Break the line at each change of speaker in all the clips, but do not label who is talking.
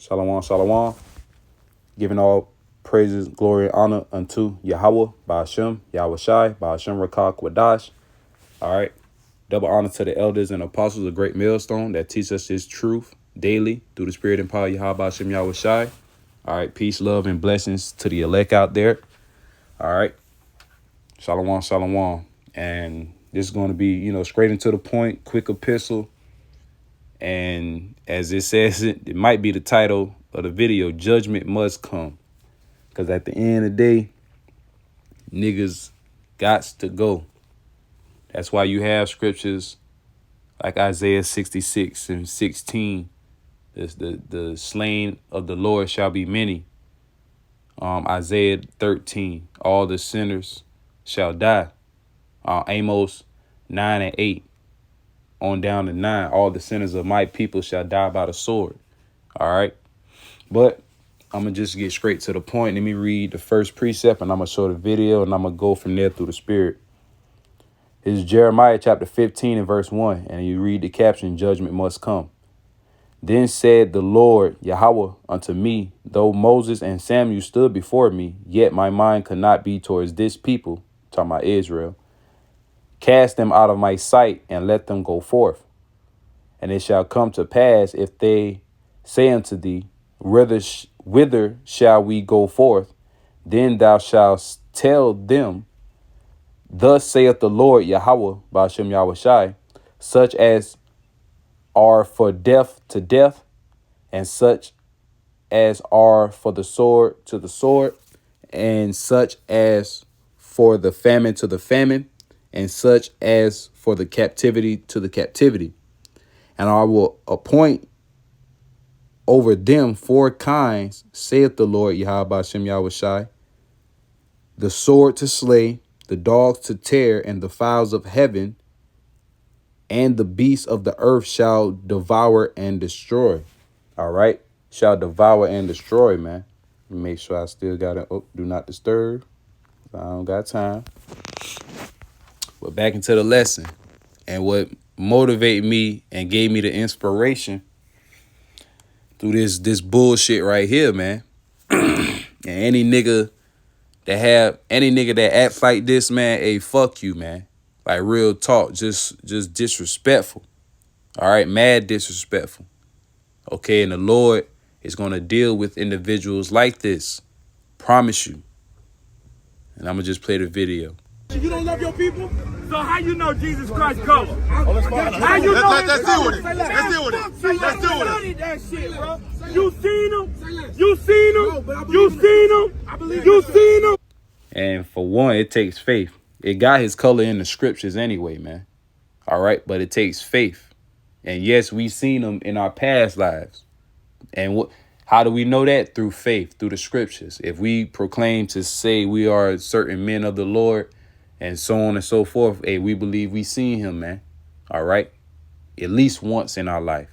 Shalom, shalom. Giving all praises, glory, and honor unto Yahweh, Ba'ashem, Yahweh Shai, Ba'ashem Rakak Wadash. All right. Double honor to the elders and apostles, a great millstone that teach us his truth daily through the spirit and power of Yahweh, Ba'ashem, Yahweh Shai. All right. Peace, love, and blessings to the elect out there. All right. Shalom, shalom. And this is going to be, straight into the point, quick epistle. And as it says, it might be the title of the video, Judgment Must Come. Because at the end of the day, niggas gots to go. That's why you have scriptures like Isaiah 66 and 16. The slain of the Lord shall be many. Isaiah 13, all the sinners shall die. Amos 9 and 8. On down to 9, all the sinners of my people shall die by the sword. All right. But I'm going to just get straight to the point. Let me read the first precept and I'm going to show the video and I'm going to go from there through the spirit. It's Jeremiah chapter 15 and verse 1. And you read the caption, Judgment Must Come. Then said the Lord Yahweh unto me, though Moses and Samuel stood before me, yet my mind could not be towards this people, talking about Israel. Cast them out of my sight and let them go forth. And it shall come to pass, if they say unto thee, whither shall we go forth? Then thou shalt tell them, thus saith the Lord Yahweh, Ba'ashem Yahweh Shai, such as are for death to death, and such as are for the sword to the sword, and such as for the famine to the famine, and such as for the captivity to the captivity. And I will appoint over them 4 kinds, saith the Lord Yahweh Ba'ashem Yahweh Shai, the sword to slay, the dogs to tear, and the fowls of heaven, and the beasts of the earth shall devour and destroy. All right. Shall devour and destroy, man. Make sure I still got it. Oh, do not disturb. I don't got time. But back into the lesson. And what motivated me and gave me the inspiration through this bullshit right here, man. And any nigga that acts like this, man, hey, fuck you, man. Like real talk, just disrespectful. All right, mad disrespectful. Okay, and the Lord is going to deal with individuals like this. Promise you. And I'm going to just play the video.
You don't love your people? So how you know Jesus Christ coming? How you know
Let's deal with it. Let's deal with it. Let's deal with it.
That shit, bro. You seen him? You seen him? You seen him? You seen him?
And for one, it takes faith. It got his color in the scriptures anyway, man. All right, but it takes faith. And yes, we've seen him in our past lives. And how do we know that? Through faith, through the scriptures. If we proclaim to say we are certain men of the Lord and so on and so forth, hey, we believe we seen him, man. All right. At least once in our life.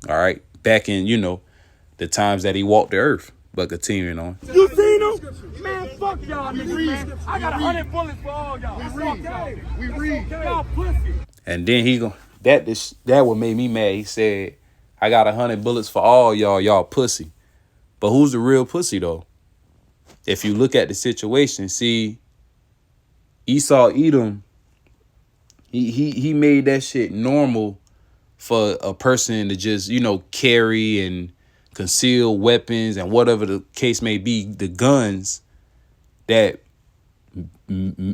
All right. Back in, the times that he walked the earth. But continuing on.
You seen him? Man, fuck y'all niggas, man. I got 100 bullets for all y'all. We read. Y'all pussy.
And then that what made me mad. He said, I got 100 bullets for all y'all pussy. But who's the real pussy, though? If you look at the situation, see, Esau Edom, he made that shit normal for a person to just, carry and conceal weapons and whatever the case may be, the guns that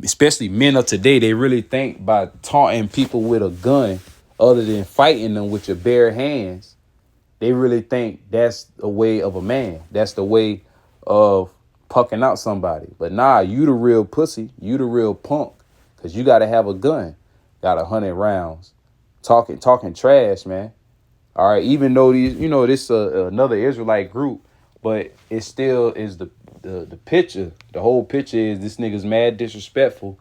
especially men of today, they really think by taunting people with a gun other than fighting them with your bare hands, they really think that's a way of a man. That's the way of pucking out somebody. But nah, you the real pussy. You the real punk. Because you got to have a gun. Got 100 rounds. Talking trash, man. All right. Even though this another Israelite group, but it still is the picture. The whole picture is this nigga's mad disrespectful.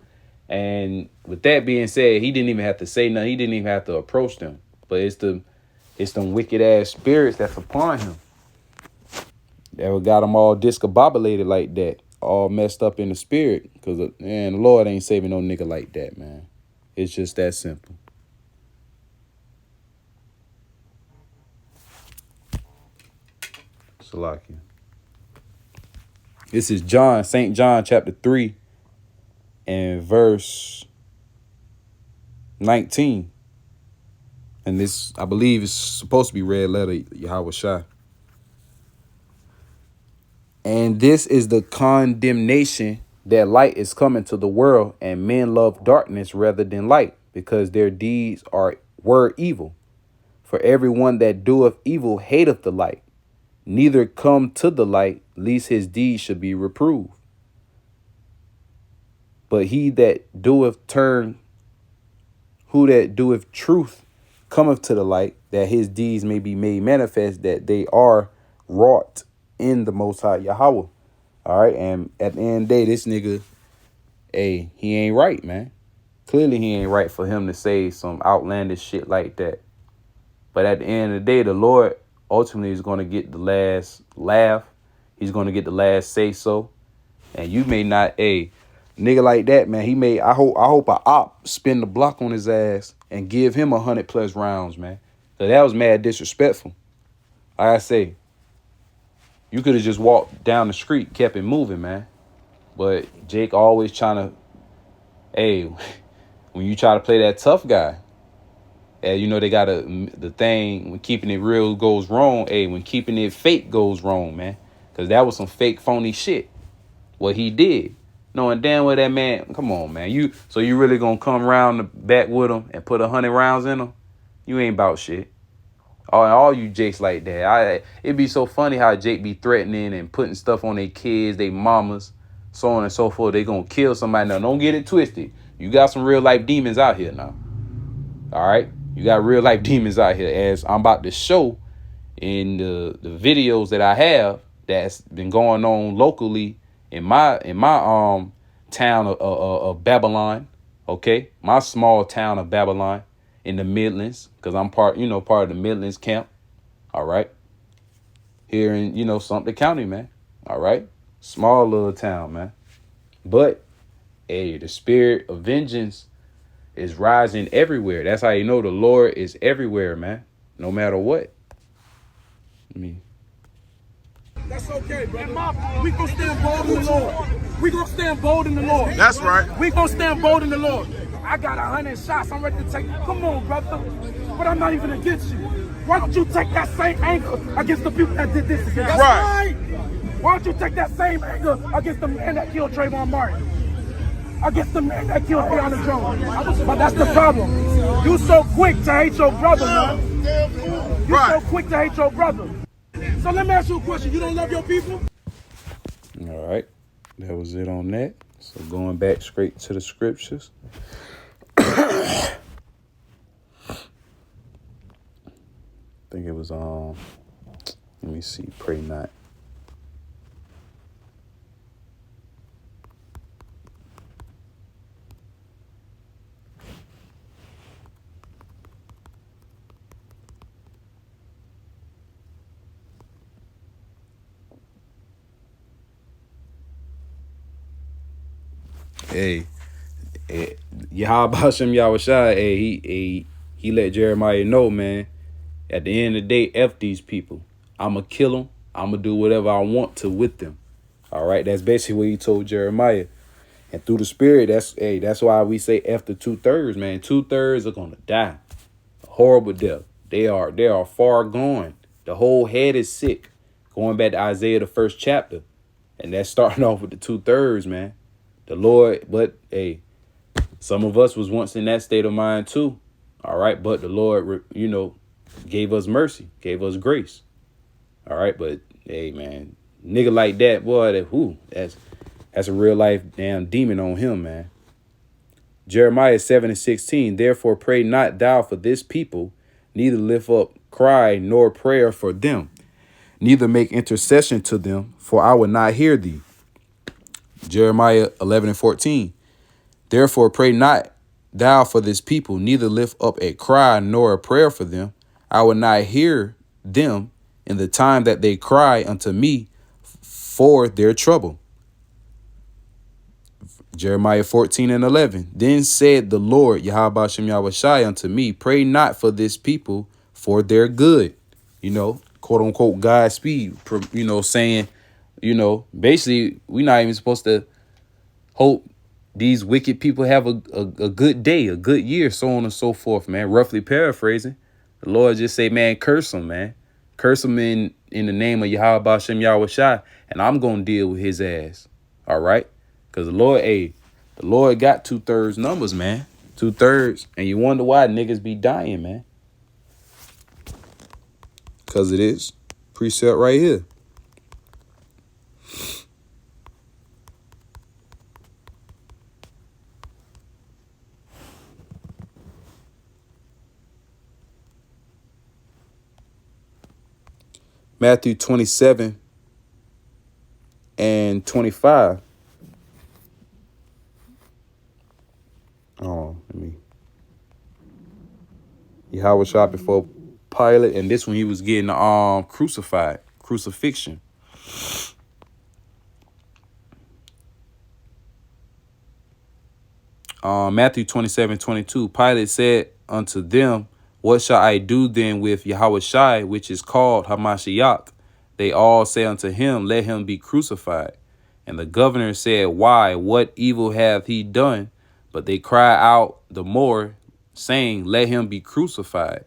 And with that being said, he didn't even have to say nothing. He didn't even have to approach them. But it's them wicked ass spirits that's upon him that got him all discombobulated like that, all messed up in the spirit. Because the Lord ain't saving no nigga like that, man. It's just that simple. Salakia. This is John, St. John chapter 3 and verse 19. And this, I believe, is supposed to be red letter Yahweh Shai. And this is the condemnation, that light is coming to the world, and men love darkness rather than light, because their deeds were evil. For everyone that doeth evil hateth the light, neither come to the light, lest his deeds should be reproved. But he that doeth truth cometh to the light, that his deeds may be made manifest, that they are wrought in the Most High Yahweh. All right, and at the end of the day, this nigga, hey, he ain't right, man. Clearly, he ain't right for him to say some outlandish shit like that. But at the end of the day, the Lord ultimately is going to get the last laugh. He's going to get the last say so. And you may not, hey, nigga like that, man. I hope a op spin the block on his ass and give him 100+ rounds, man. So that was mad disrespectful. Like I say, you could have just walked down the street, kept it moving, man. But Jake always trying to, hey, when you try to play that tough guy, and you know they got the thing, when keeping it real goes wrong, hey, when keeping it fake goes wrong, man. Because that was some fake, phony shit, what he did. Knowing damn well that man, come on, man. So you really gonna come around the back with him and put 100 rounds in him? You ain't about shit. All you Jakes like that. It'd be so funny how Jake be threatening and putting stuff on their kids, their mamas, so on and so forth. They gonna kill somebody. Now, don't get it twisted. You got some real life demons out here now. All right? You got real life demons out here. As I'm about to show in the videos that I have that's been going on locally in my town of Babylon. Okay? My small town of Babylon. In the Midlands, because I'm part of the Midlands camp. All right. Here in, Sumter County, man. All right. Small little town, man. But, hey, the spirit of vengeance is rising everywhere. That's how you know the Lord is everywhere, man. No matter what.
That's okay, brother. We gonna stand bold in the Lord. We gonna stand bold in the Lord.
That's right.
We gonna stand bold in the Lord. I got 100 shots. I'm ready to take. Come on, brother. But I'm not even against you. Why don't you take that same anger against the people that did this against you?
That's right.
Why don't you take that same anger against the man that killed Trayvon Martin? Against the man that killed Breonna Jones? But that's the problem. You so quick to hate your brother, man. You so quick to hate your brother. So let me ask you a question. You don't love your people?
All right. That was it on that. So going back straight to the scriptures. I think it was let me see, pray not. Hey, Yahweh Hashem Yahweh Shai, hey, he let Jeremiah know, man, at the end of the day, F these people. I'ma kill them. I'ma do whatever I want to with them. All right, that's basically what he told Jeremiah. And through the spirit, that's why we say F the 2/3, man. 2/3 are gonna die. A horrible death. They are far gone. The whole head is sick. Going back to Isaiah, the 1st chapter. And that's starting off with the 2/3, man. The Lord, but hey, some of us was once in that state of mind too. All right. But the Lord, gave us mercy, gave us grace. All right. But hey, man, nigga like that, boy, that's a real life damn demon on him, man. Jeremiah 7:16. Therefore, pray not thou for this people, neither lift up cry nor prayer for them, neither make intercession to them, for I will not hear thee. Jeremiah 11:14. Therefore, pray not thou for this people, neither lift up a cry nor a prayer for them. I will not hear them in the time that they cry unto me for their trouble. Jeremiah 14:11. Then said the Lord, Yahweh Shem Yahweh Shai, unto me, pray not for this people for their good. quote unquote Godspeed, saying, basically we not even supposed to hope these wicked people have a good day, a good year, so on and so forth, man. Roughly paraphrasing, the Lord just say, man, curse him, man. Curse him in the name of Yahweh Bashem Yahweh Shai, and I'm going to deal with his ass. All right? Because the Lord got 2/3 numbers, man. 2/3. And you wonder why niggas be dying, man. Because it is. Precept right here. Matthew 27 and 25. Oh, let me. Yahweh shot before Pilate, and this one he was getting crucified, crucifixion. Matthew 27:22. Pilate said unto them, what shall I do then with Yahweh Shai, which is called Hamashiach? They all say unto him, let him be crucified. And the governor said, why? What evil hath he done? But they cry out the more, saying, let him be crucified.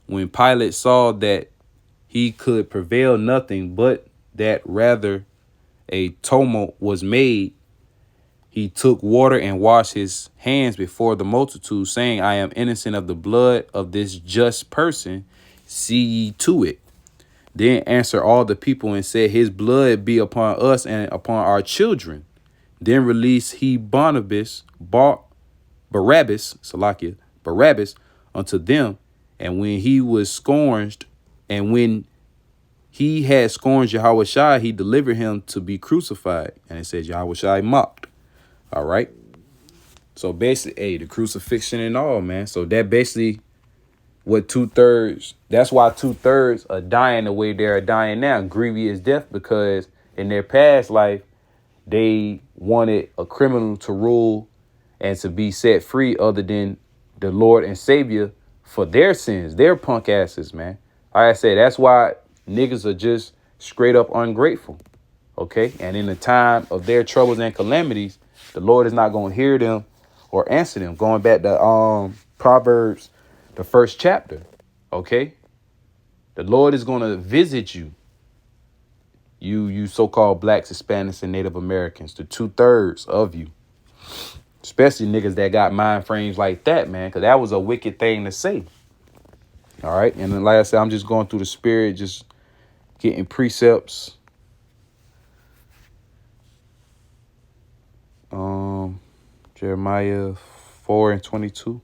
When Pilate saw that he could prevail nothing, but that rather a tumult was made, he took water and washed his hands before the multitude, saying, I am innocent of the blood of this just person. See ye to it. Then answered all the people and said, his blood be upon us and upon our children. Then released he Barabbas unto them. And when he was scourged, and when he had scourged Yahweh Shai, he delivered him to be crucified. And it says Yahweh Shai mocked. All right. So basically, the crucifixion and all, man. So that basically what 2/3. That's why 2/3 are dying the way they're dying now. Grievous death, because in their past life, they wanted a criminal to rule and to be set free other than the Lord and Savior for their sins, their punk asses, man. Like I said, that's why niggas are just straight up ungrateful. OK, and in the time of their troubles and calamities, the Lord is not going to hear them or answer them. Going back to Proverbs, the 1st chapter. OK, the Lord is going to visit you. You so-called blacks, Hispanics, and Native Americans, the 2/3 of you, especially niggas that got mind frames like that, man, because that was a wicked thing to say. All right. And then, like I said, I'm just going through the spirit, just getting precepts. Jeremiah 4:22.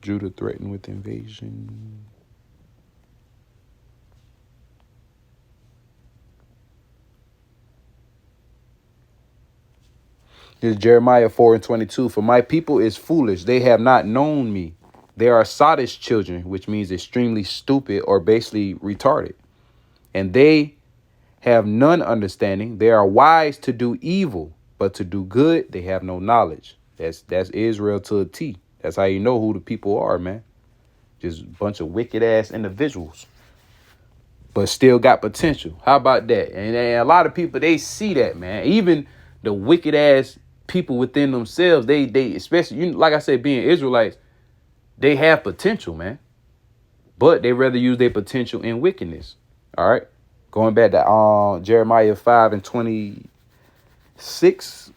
Judah threatened with invasion. Here's Jeremiah 4:22. For my people is foolish. They have not known me. They are sottish children, which means extremely stupid or basically retarded. And they have none understanding. They are wise to do evil, but to do good, they have no knowledge. That's Israel to a T. That's how you know who the people are, man. Just a bunch of wicked ass individuals, but still got potential. How about that? And a lot of people, they see that, man. Even the wicked ass people within themselves, they especially, like I said, being Israelites, they have potential, man. But they rather use their potential in wickedness. All right. Going back to Jeremiah 5:26.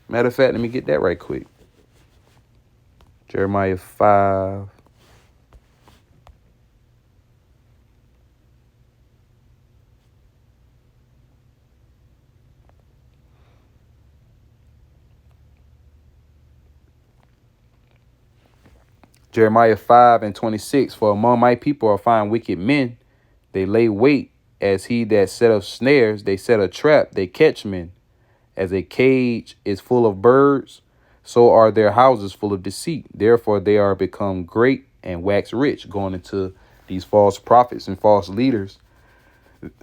Matter of fact, let me get that right quick. Jeremiah 5. Jeremiah 5:26. For among my people are found wicked men. They lay wait as he that setteth snares. They set a trap. They catch men. As a cage is full of birds, so are their houses full of deceit. Therefore, they are become great and wax rich. Going into these false prophets and false leaders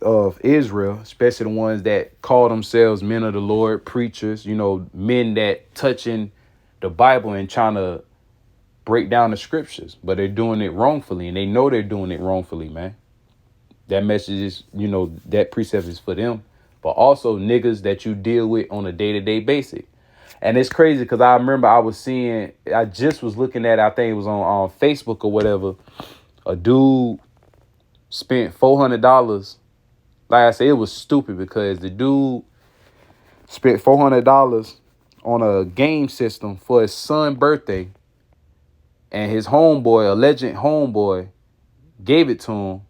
of Israel, especially the ones that call themselves men of the Lord, preachers, men that touching the Bible and trying to break down the scriptures, but they're doing it wrongfully, and they know they're doing it wrongfully, man. That message is, that precept is for them, but also niggas that you deal with on a day-to-day basis. And it's crazy because I remember I just was looking at, I think it was on Facebook or whatever. A dude spent $400. Like I said, it was stupid because the dude spent $400 on a game system for his son's birthday. And his homeboy, a legend homeboy, gave it to him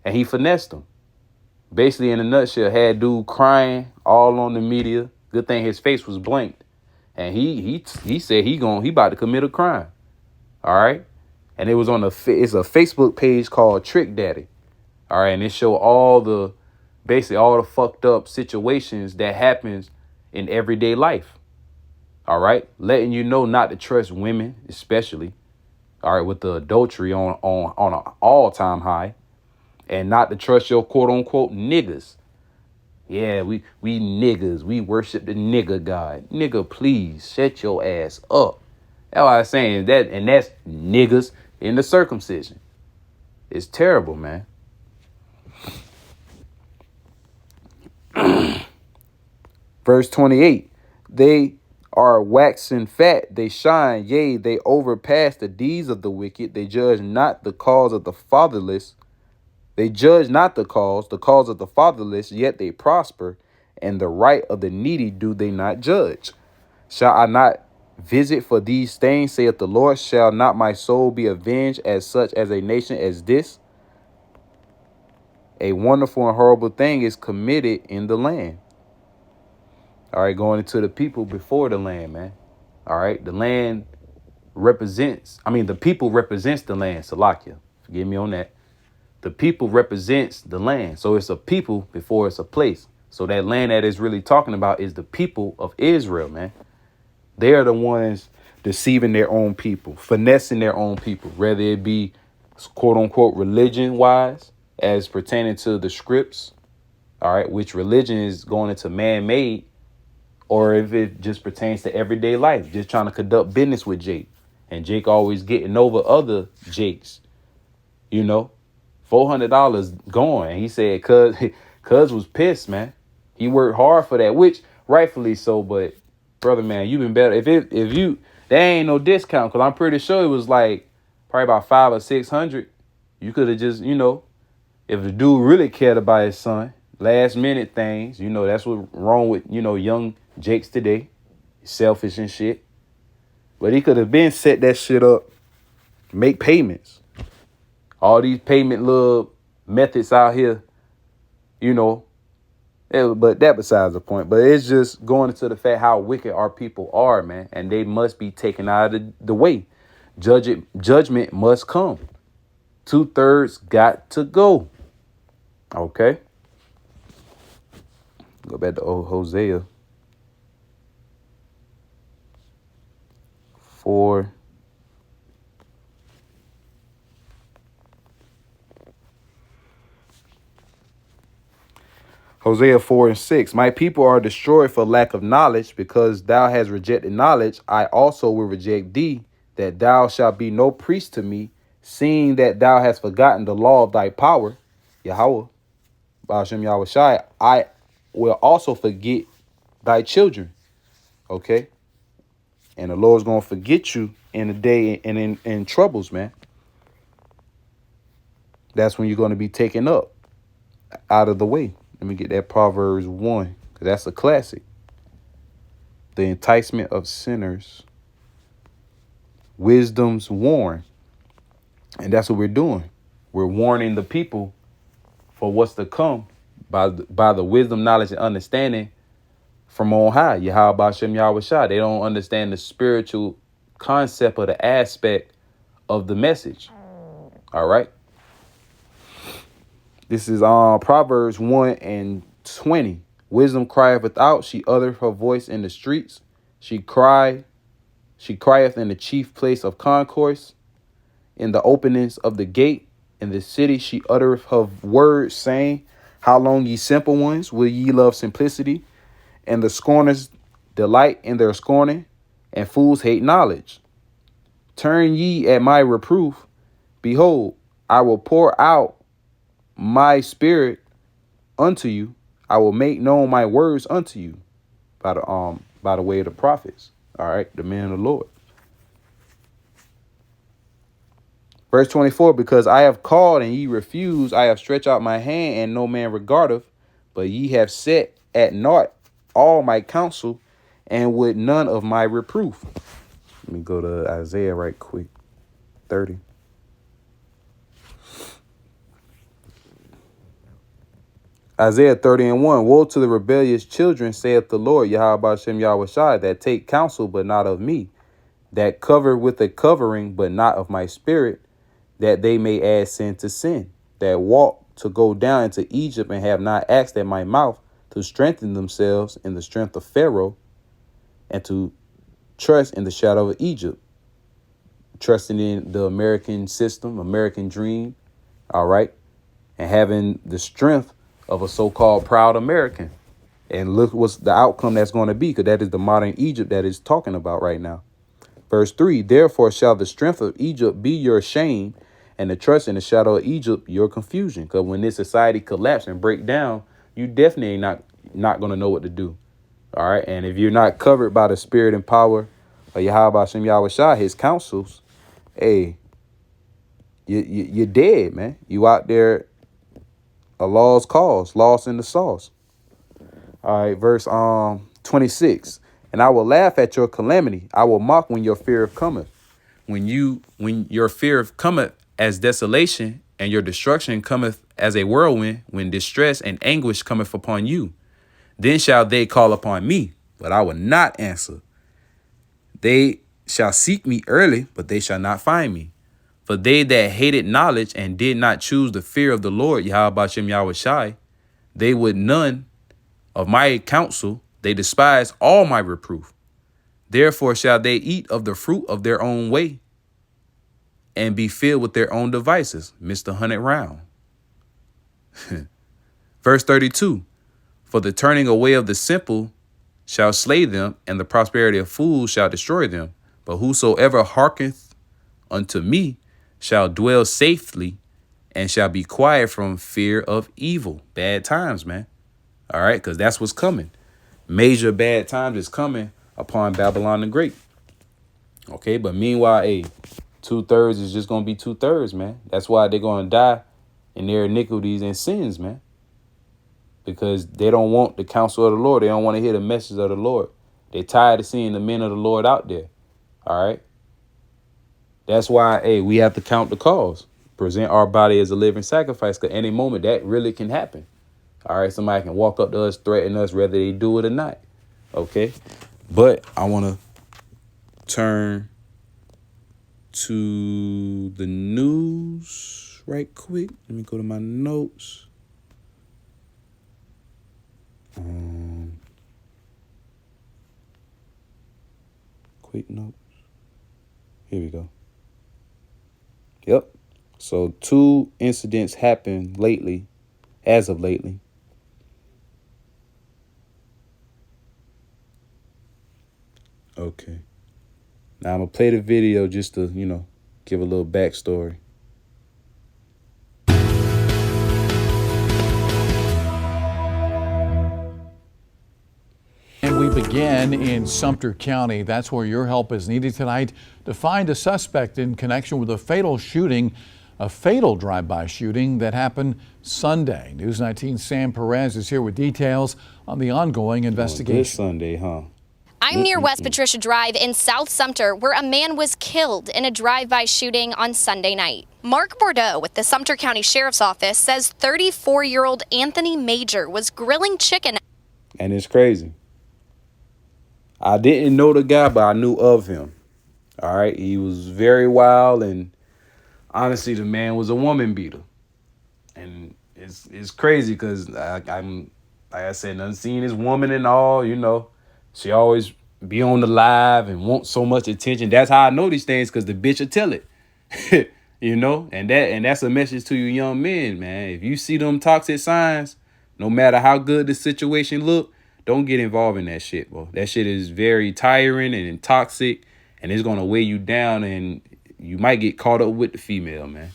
and he finessed him. Basically, in a nutshell, had dude crying all on the media. Good thing his face was blanked. And he said he about to commit a crime. All right. And it was it's a Facebook page called Trick Daddy. All right. And it showed basically all the fucked up situations that happens in everyday life. All right. Letting you know not to trust women, especially. All right. With the adultery on an all-time high. And not to trust your quote unquote niggas. Yeah, we niggas. We worship the nigga God. Nigga, please shut your ass up. That's what I'm saying. That's niggas in the circumcision. It's terrible, man. Verse 28. They are waxing fat, they shine, yea, they overpass the deeds of the wicked. They judge not the cause of the fatherless. They judge not the cause of the fatherless, yet they prosper, and the right of the needy do they not judge. Shall I not visit for these things, saith the Lord? Shall not my soul be avenged as such as a nation as this? A wonderful and horrible thing is committed in the land. All right, going into the people before the land, man. All right, the people represents the land, Salakia. Forgive me on that. The people represents the land. So it's a people before it's a place. So that land that is really talking about is the people of Israel, man. They are the ones deceiving their own people, finessing their own people, whether it be quote unquote religion wise as pertaining to the scripts. All right. Which religion is going into man-made, or if it just pertains to everyday life, just trying to conduct business with Jake, and Jake always getting over other Jakes, $400 gone. He said, cuz was pissed, man. He worked hard for that, which rightfully so. But brother, man, you've been better. There ain't no discount. Cause I'm pretty sure it was like probably about $500 or $600. You could have just, if the dude really cared about his son, last minute things, that's what wrong with, young Jakes today. Selfish and shit. But he could have been set that shit up, make payments. All these payment little methods out here, but that besides the point. But it's just going into the fact how wicked our people are, man. And they must be taken out of the way. Judgment must come. 2/3 got to go. Okay. Go back to old Hosea 4. Hosea 4:6. My people are destroyed for lack of knowledge, because thou hast rejected knowledge. I also will reject thee, that thou shalt be no priest to me, seeing that thou hast forgotten the law of thy power. Yahweh, Ba'ashem Yahweh Shai, I will also forget thy children. Okay. And the Lord's going to forget you in the day and in troubles, man. That's when you're going to be taken up out of the way. Let me get that Proverbs 1, because that's a classic. The enticement of sinners. Wisdom's warn. And that's what we're doing. We're warning the people for what's to come by the wisdom, knowledge, and understanding from on high. Yahweh Ba'ashem Yahweh Shai. They don't understand the spiritual concept or the aspect of the message. All right. This is Proverbs 1:20. Wisdom crieth without, she uttereth her voice in the streets. She crieth in the chief place of concourse, in the openings of the gate. In the city she uttereth her words, saying, how long, ye simple ones, will ye love simplicity? And the scorners delight in their scorning, and fools hate knowledge. Turn ye at my reproof. Behold, I will pour out my spirit unto you. I will make known my words unto you by the way of the prophets. All right, the men of the Lord. Verse 24, because I have called and ye refuse, I have stretched out my hand and no man regardeth, but ye have set at naught all my counsel and with none of my reproof. Let me go to Isaiah right quick. 30. Isaiah 30:1. Woe to the rebellious children, saith the Lord, Yahweh Bashem Yahushai, that take counsel, but not of me, that cover with a covering, but not of my spirit, that they may add sin to sin, that walk to go down into Egypt and have not asked at my mouth, to strengthen themselves in the strength of Pharaoh, and to trust in the shadow of Egypt, trusting in the American system, American dream, all right, and having the strength of a so-called proud American. And look what's the outcome that's going to be, because that is the modern Egypt that is talking about right now. Verse 3, therefore shall the strength of Egypt be your shame, and the trust in the shadow of Egypt your confusion. Because when this society collapse and break down, you definitely not going to know what to do. All right. And if you're not covered by the spirit and power of Yahweh Hashem Yahushua, his counsels, hey, you're dead, man. You out there a lost cause, lost in the sauce. All right. Verse 26. And I will laugh at your calamity. I will mock when your fear cometh. When your fear cometh as desolation, and your destruction cometh as a whirlwind, when distress and anguish cometh upon you, then shall they call upon me, but I will not answer. They shall seek me early, but they shall not find me. For they that hated knowledge and did not choose the fear of the Lord, Yahweh Bashem Yahushai, they would none of my counsel. They despise all my reproof. Therefore shall they eat of the fruit of their own way, and be filled with their own devices. Missed 100 round. Verse 32. For the turning away of the simple shall slay them, and the prosperity of fools shall destroy them. But whosoever hearkeneth unto me shall dwell safely, and shall be quiet from fear of evil. Bad times, man. All right, because that's what's coming. Major bad times is coming upon Babylon the Great. Okay, but meanwhile, 2/3 is just going to be 2/3, man. That's why they're going to die in their iniquities and sins, man. Because they don't want the counsel of the Lord. They don't want to hear the message of the Lord. They're tired of seeing the men of the Lord out there. All right. That's why, we have to count the cost. Present our body as a living sacrifice, because any moment that really can happen. All right. Somebody can walk up to us, threaten us, whether they do it or not. Okay. But I want to turn to the news right quick. Let me go to my notes. Quick notes. Here we go. Yep. So 2 incidents happened lately, as of lately. Okay. Now I'm going to play the video just to, give a little backstory.
And we begin in Sumter County. That's where your help is needed tonight to find a suspect in connection with a fatal drive-by shooting that happened Sunday. News 19's Sam Perez is here with details on the ongoing investigation.
This Sunday, huh?
I'm near West Patricia Drive in South Sumter, where a man was killed in a drive-by shooting on Sunday night. Mark Bordeaux with the Sumter County Sheriff's Office says 34-year-old Anthony Major was grilling chicken.
And it's crazy. I didn't know the guy, but I knew of him. All right. He was very wild. And honestly, the man was a woman beater. And it's crazy because I'm, like I said, done seen this woman and all, she always be on the live and want so much attention. That's how I know these things, because the bitch will tell it, and that's a message to you young men, man. If you see them toxic signs, no matter how good the situation look, don't get involved in that shit, bro. That shit is very tiring and toxic, and it's going to weigh you down, and you might get caught up with the female, man.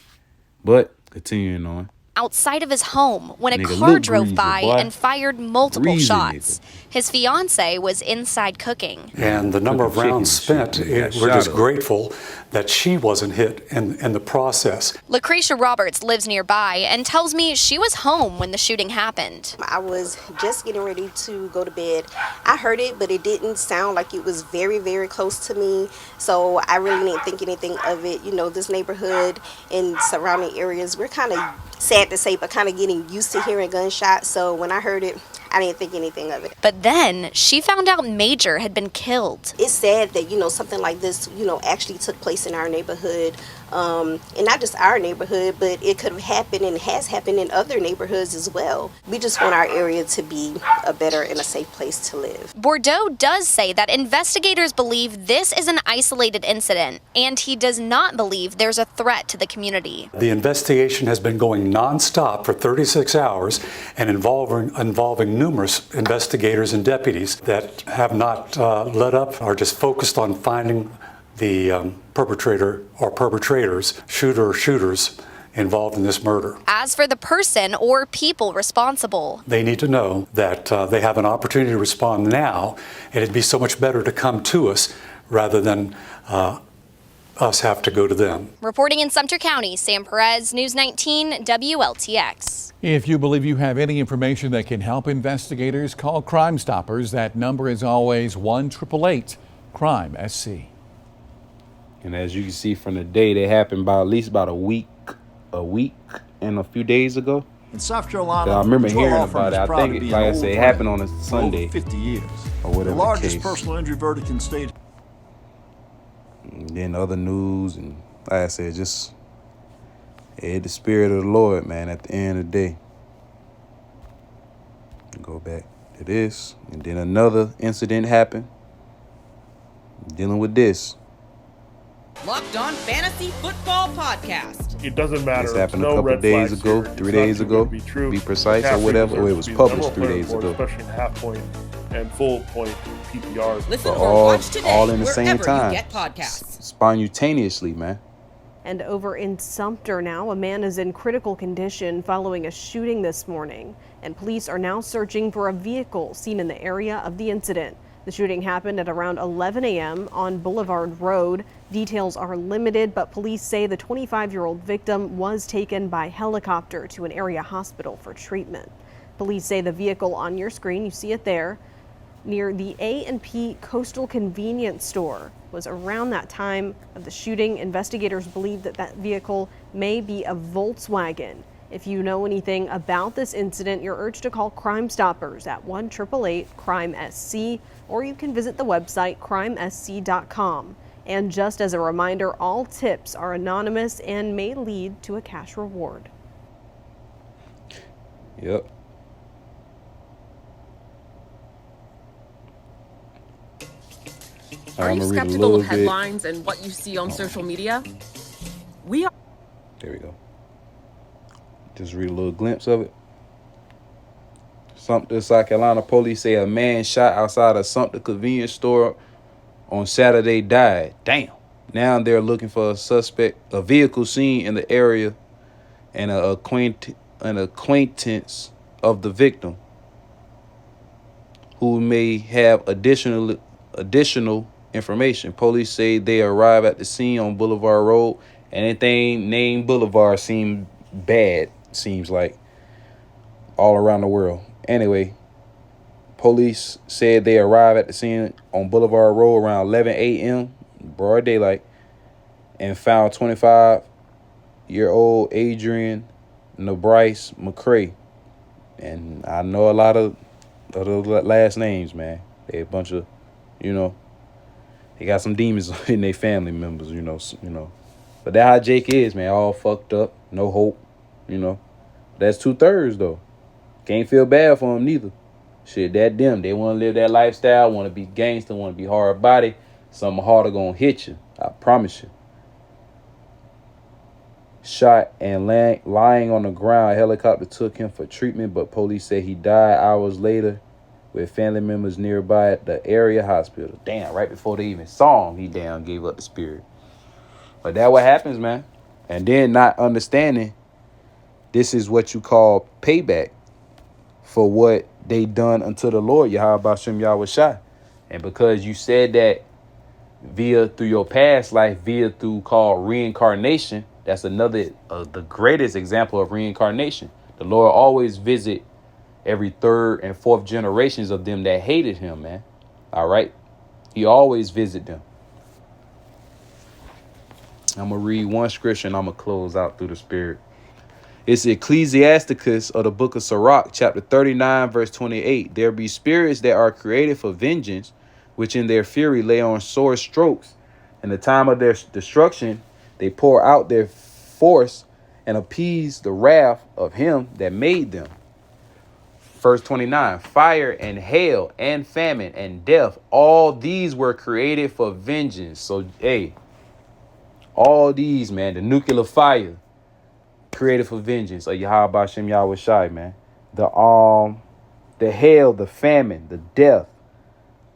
But continuing on.
outside of his home when a
Nigga,
car
look
drove
greasy,
by
boy.
and fired multiple
Greasy,
shots.
nigga.
His fiance was inside cooking.
And the number of
Cooking
rounds
chicken
spent,
shit, got
we're just
shot up.
grateful that she wasn't hit in the process.
Lucretia Roberts lives nearby and tells me she was home when the shooting happened.
I was just getting ready to go to bed. I heard it, but it didn't sound like it was very, very close to me. So I really didn't think anything of it. You know, this neighborhood and surrounding areas, we're kind of, sad to say, but kind of getting used to hearing gunshots. So when I heard it, I didn't think anything of it.
But then she found out Major had been killed.
It's sad that, you know, something like this, you know, actually took place in our neighborhood. And not just our neighborhood, but it could have happened and has happened in other neighborhoods as well. We just want our area to be a better and a safe place to live.
Bordeaux does say that investigators believe this is an isolated incident, and he does not believe there's a threat to the community.
The investigation has been going nonstop for 36 hours and involving numerous investigators and deputies that have not let up, are just focused on finding the perpetrator or perpetrators, shooters involved in this murder.
As for the person or people responsible,
They need to know that they have an opportunity to respond now, and it'd be so much better to come to us rather than us have to go to them.
reporting in Sumter County, Sam Perez, News 19, WLTX.
If you believe you have any information that can help investigators, call Crime Stoppers. That number is always 1-888-CRIME-SC.
And as you can see from the day, they happened by at least about a week and a few days ago.
In South Carolina,
I remember
Joel
hearing
Law Firm
about it.
is
I
proud
think
to
it,
be
like
an
I
old
said, it
brand
happened on a
for
Sunday
over 50 years.
or whatever
The largest
case.
personal injury verdict in state.
And then other news, and like I said, just the spirit of the Lord, man, at the end of the day. Go back to this, and then another incident happened dealing with this.
Locked On Fantasy Football Podcast.
It doesn't matter.
This happened
No
a couple
red
days
flags
ago,
here.
3
It's
days
not too
ago,
good to be true.
be precise or
McCaffrey
whatever, or it
deserves
was
to be the
published
number
3
one
days
player
ago.
Especially in half point and full point PPR.
Listen
For
or
all-
watch today
all in the same
wherever
time.
you get podcasts.
Spontaneously, man.
And over in Sumter now, a man is in critical condition following a shooting this morning, and police are now searching for a vehicle seen in the area of the incident. The shooting happened at around 11 a.m. on Boulevard Road. Details are limited, but police say the 25-year-old victim was taken by helicopter to an area hospital for treatment. Police say the vehicle on your screen, you see it there, near the A&P Coastal Convenience Store, was around that time of the shooting. Investigators believe that that vehicle may be a Volkswagen. If you know anything about this incident, you're urged to call Crime Stoppers at 1-888-CRIME-SC, or you can visit the website crimesc.com. And just as a reminder, all tips are anonymous and may lead to a cash reward.
Yep.
Are you skeptical of headlines and what you see on social media? We are.
There we go. Just read a little glimpse of it. Sumter, South Carolina police say a man shot outside a Sumter convenience store on Saturday died. Damn. Now they're looking for a suspect, a vehicle seen in the area, and an acquaintance of the victim who may have additional information. Police say they arrive at the scene on Boulevard Road. Anything named Boulevard seems bad, seems like, all around the world. Anyway, police said they arrived at the scene on Boulevard Road around 11 a.m., broad daylight, and found 25-year-old Adrian Nebryce McCray. And I know a lot of the last names, man. They a bunch of, they got some demons in their family members, you know. But that's how Jake is, man. All fucked up, no hope, That's 2/3 though. Can't feel bad for them neither. Shit, that them. They want to live that lifestyle, want to be gangster, want to be hard body. Something harder gonna hit you. I promise you. Shot and lying on the ground. A helicopter took him for treatment, but police say he died hours later with family members nearby at the area hospital. Damn, right before they even saw him, he gave up the spirit. But that what happens, man. And then not understanding This is what you call payback for what they done unto the Lord, Yahweh Bashem Yahweh Shai. And because you said that through your past life, through called reincarnation, that's another the greatest example of reincarnation. The Lord always visit every third and fourth generations of them that hated him, man. All right. He always visit them. I'm going to read one scripture and I'm going to close out through the Spirit. It's Ecclesiasticus of the book of Sirach, chapter 39, verse 28. There be spirits that are created for vengeance, which in their fury lay on sore strokes. In the time of their destruction, they pour out their force and appease the wrath of him that made them. Verse 29, fire and hail and famine and death, all these were created for vengeance. So, hey, all these, man, the nuclear fire, created for vengeance of Yahweh Bashem Yahweh Shai, man. The hail, the famine, the death,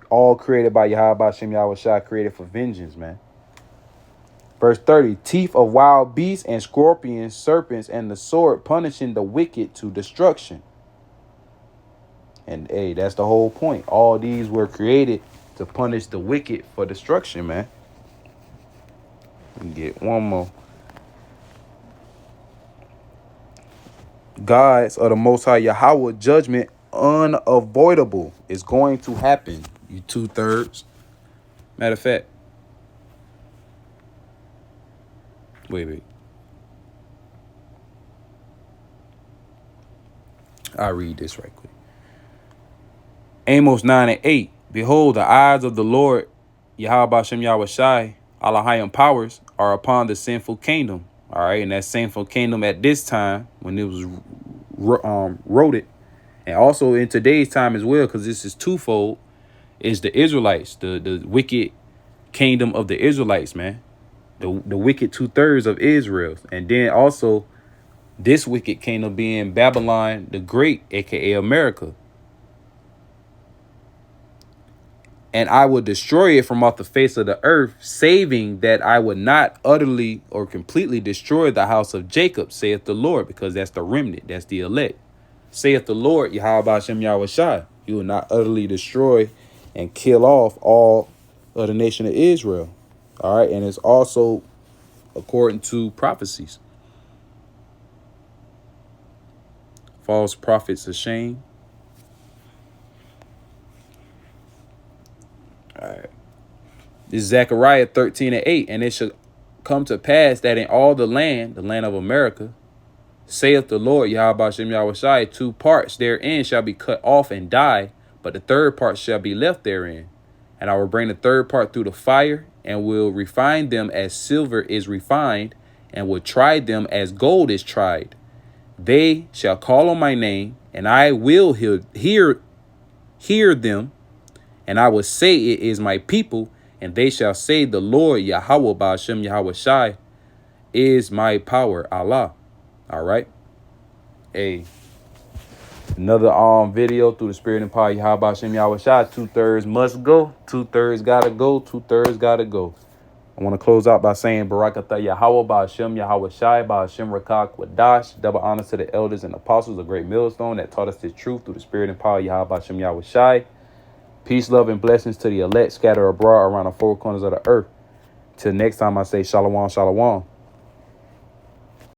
all created by Yahweh Bashem Yahweh Shai, created for vengeance, man. Verse 30, teeth of wild beasts and scorpions, serpents, and the sword punishing the wicked to destruction. And hey, that's the whole point. All these were created to punish the wicked for destruction, man. Let me get one more. Gods of the Most High Yahweh, judgment unavoidable is going to happen. You 2/3. Matter of fact. Wait. I'll read this right quick. Amos 9:8. Behold, the eyes of the Lord, Yahweh Bashem Yahweh Shai, Allahayim powers, are upon the sinful kingdom. All right, and that sinful kingdom at this time, when it was wrote it, and also in today's time as well, because this is twofold, is the Israelites, the wicked kingdom of the Israelites, man. The wicked 2/3 of Israel. And then also this wicked kingdom being Babylon the Great, aka America. And I will destroy it from off the face of the earth, saving that I would not utterly or completely destroy the house of Jacob, saith the Lord, because that's the remnant, that's the elect. Saith the Lord, Yahweh Bashem Yahweh Shai, you will not utterly destroy and kill off all of the nation of Israel. All right, and it's also according to prophecies. False prophets ashamed. All right. This is Zechariah 13:8. And it shall come to pass that in all the land of America, saith the Lord, Yahweh Bashem Yahweh Shai, 2 parts therein shall be cut off and die, but the 3rd part shall be left therein. And I will bring the 3rd part through the fire, and will refine them as silver is refined, and will try them as gold is tried. They shall call on my name, and I will hear them, and I will say it is my people, and they shall say the Lord Yahweh Bashem Yahweh Shai is my power, Allah. All right. Hey, another video through the Spirit and power Yahweh Bashem Yahweh Shai. 2/3 must go. 2/3 gotta go. 2/3 gotta go. I want to close out by saying Barakatah Yahweh Bashem Yahweh Shai Bashem Rakak Wadash. Double honor to the elders and apostles, a great millstone that taught us the truth through the Spirit and power Yahweh Bashem Yahweh Shai. Peace, love, and blessings to the elect scattered abroad around the 4 corners of the earth. Till next time, I say shalom, shalom.